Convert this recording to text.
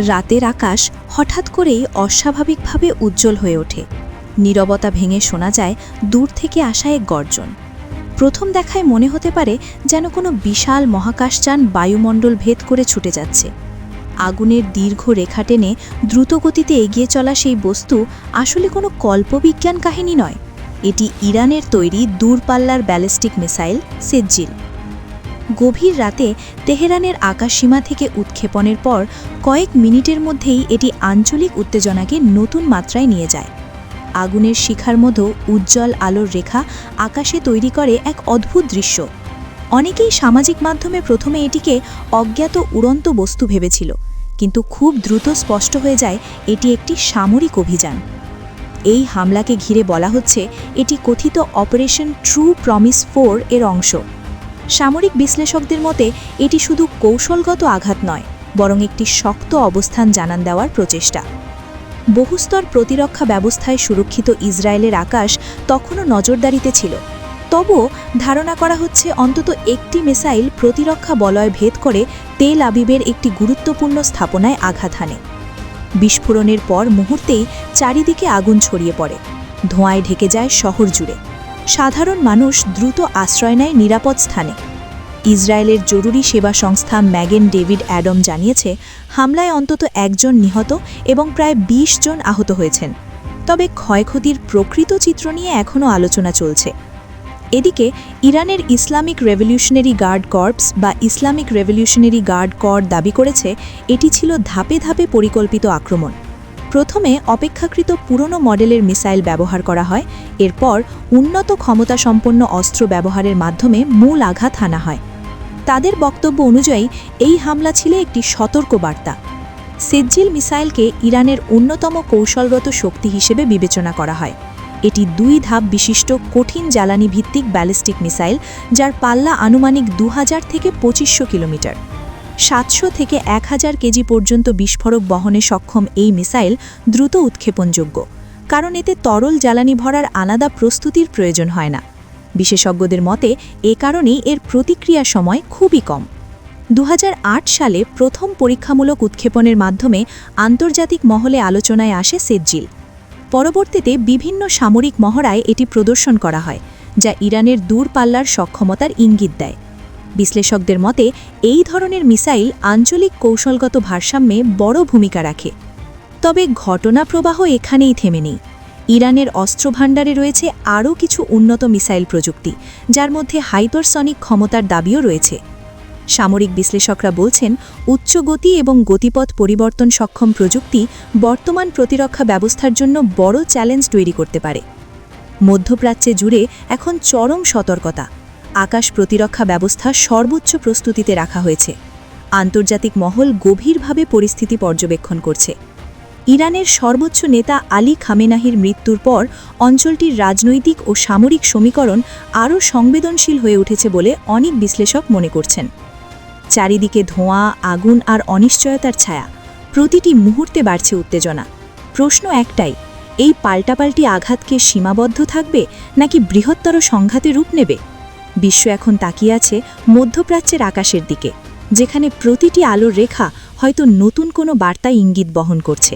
রাতের আকাশ হঠাৎ করেই অস্বাভাবিকভাবে উজ্জ্বল হয়ে ওঠে। নীরবতা ভেঙে শোনা যায় দূর থেকে আসা এক গর্জন। প্রথম দেখায় মনে হতে পারে যেন কোনো বিশাল মহাকাশযান বায়ুমণ্ডল ভেদ করে ছুটে যাচ্ছে। আগুনের দীর্ঘ রেখা টেনে দ্রুতগতিতে এগিয়ে চলা সেই বস্তু আসলে কোনো কল্পবিজ্ঞান কাহিনী নয়, এটি ইরানের তৈরি দূরপাল্লার ব্যালিস্টিক মিসাইল সেজ্জিল। গভীর রাতে তেহরানের আকাশসীমা থেকে উৎক্ষেপণের পর কয়েক মিনিটের মধ্যেই এটি আঞ্চলিক উত্তেজনাকে নতুন মাত্রায় নিয়ে যায়। আগুনের শিখার মতো উজ্জ্বল আলোর রেখা আকাশে তৈরি করে এক অদ্ভুত দৃশ্য। অনেকেই সামাজিক মাধ্যমে প্রথমে এটিকে অজ্ঞাত উড়ন্ত বস্তু ভেবেছিল, কিন্তু খুব দ্রুত স্পষ্ট হয়ে যায় এটি একটি সামরিক অভিযান। এই হামলাকে ঘিরে বলা হচ্ছে এটি কথিত অপারেশন ট্রু প্রমিস 4 এর অংশ। সামরিক বিশ্লেষকদের মতে এটি শুধু কৌশলগত আঘাত নয়, বরং একটি শক্ত অবস্থান জানান দেওয়ার প্রচেষ্টা। বহুস্তর প্রতিরক্ষা ব্যবস্থায় সুরক্ষিত ইসরায়েলের আকাশ তখনও নজরদারিতে ছিল, তবুও ধারণা করা হচ্ছে অন্তত একটি মিসাইল প্রতিরক্ষা বলয় ভেদ করে তেল আবিবের একটি গুরুত্বপূর্ণ স্থাপনায় আঘাত হানে। বিস্ফোরণের পর মুহূর্তেই চারিদিকে আগুন ছড়িয়ে পড়ে, ধোঁয়ায় ঢেকে যায় শহর জুড়ে। সাধারণ মানুষ দ্রুত আশ্রয় নেয় নিরাপদ স্থানে। ইসরায়েলের জরুরি সেবা সংস্থা ম্যাগেন ডেভিড অ্যাডম জানিয়েছে হামলায় অন্তত একজন নিহত এবং প্রায় ২০ জন আহত হয়েছেন, তবে ক্ষয়ক্ষতির প্রকৃত চিত্র নিয়ে এখনও আলোচনা চলছে। এদিকে ইরানের ইসলামিক রেভলিউশনারি গার্ড কর্পস বা ইসলামিক রেভলিউশনারি গার্ড কর দাবি করেছে এটি ছিল ধাপে ধাপে পরিকল্পিত আক্রমণ। প্রথমে অপেক্ষাকৃত পুরনো মডেলের মিসাইল ব্যবহার করা হয়, এরপর উন্নত ক্ষমতাসম্পন্ন অস্ত্র ব্যবহারের মাধ্যমে মূল আঘাত হানা হয়। তাদের বক্তব্য অনুযায়ী এই হামলা ছিল একটি সতর্ক বার্তা। সেজ্জিল মিসাইলকে ইরানের অন্যতম কৌশলগত শক্তি হিসেবে বিবেচনা করা হয়। এটি ২ ধাপ বিশিষ্ট কঠিন জ্বালানি ভিত্তিক ব্যালিস্টিক মিসাইল, যার পাল্লা আনুমানিক ২০০০ থেকে ২৫০০ কিলোমিটার। ৭০০ থেকে ১০০০ কেজি পর্যন্ত বিস্ফোরক বহনে সক্ষম এই মিসাইল দ্রুত উৎক্ষেপণযোগ্য, কারণ এতে তরল জ্বালানি ভরার আলাদা প্রস্তুতির প্রয়োজন হয় না। বিশেষজ্ঞদের মতে এ কারণেই এর প্রতিক্রিয়া সময় খুবই কম। ২০০৮ সালে প্রথম পরীক্ষামূলক উৎক্ষেপণের মাধ্যমে আন্তর্জাতিক মহলে আলোচনায় আসে সেজ্জিল। পরবর্তীতে বিভিন্ন সামরিক মহড়ায় এটি প্রদর্শন করা হয়, যা ইরানের দূরপাল্লার সক্ষমতার ইঙ্গিত দেয়। বিশ্লেষকদের মতে এই ধরনের মিসাইল আঞ্চলিক কৌশলগত ভারসাম্যে বড় ভূমিকা রাখে। তবে ঘটনা প্রবাহ এখানেই থেমে নেই। ইরানের অস্ত্রভাণ্ডারে রয়েছে আরও কিছু উন্নত মিসাইল প্রযুক্তি, যার মধ্যে হাইপারসনিক ক্ষমতার দাবিও রয়েছে। সামরিক বিশ্লেষকরা বলছেন উচ্চ গতি এবং গতিপথ পরিবর্তন সক্ষম প্রযুক্তি বর্তমান প্রতিরক্ষা ব্যবস্থার জন্য বড় চ্যালেঞ্জ তৈরি করতে পারে। মধ্যপ্রাচ্যে জুড়ে এখন চরম সতর্কতা। আকাশ প্রতিরক্ষা ব্যবস্থা সর্বোচ্চ প্রস্তুতিতে রাখা হয়েছে। আন্তর্জাতিক মহল গভীরভাবে পরিস্থিতি পর্যবেক্ষণ করছে। ইরানের সর্বোচ্চ নেতা আলী খামেনাহির মৃত্যুর পর অঞ্চলটির রাজনৈতিক ও সামরিক সমীকরণ আরও সংবেদনশীল হয়ে উঠেছে বলে অনেক বিশ্লেষক মনে করছেন। চারিদিকে ধোঁয়া, আগুন আর অনিশ্চয়তার ছায়া, প্রতিটি মুহূর্তে বাড়ছে উত্তেজনা। প্রশ্ন একটাই, এই পাল্টাপাল্টি আঘাতকে সীমাবদ্ধ থাকবে নাকি বৃহত্তর সংঘাতে রূপ নেবে? বিশ্ব এখন তাকিয়ে আছে মধ্যপ্রাচ্যের আকাশের দিকে, যেখানে প্রতিটি আলোর রেখা হয়তো নতুন কোনো বার্তা ইঙ্গিত বহন করছে।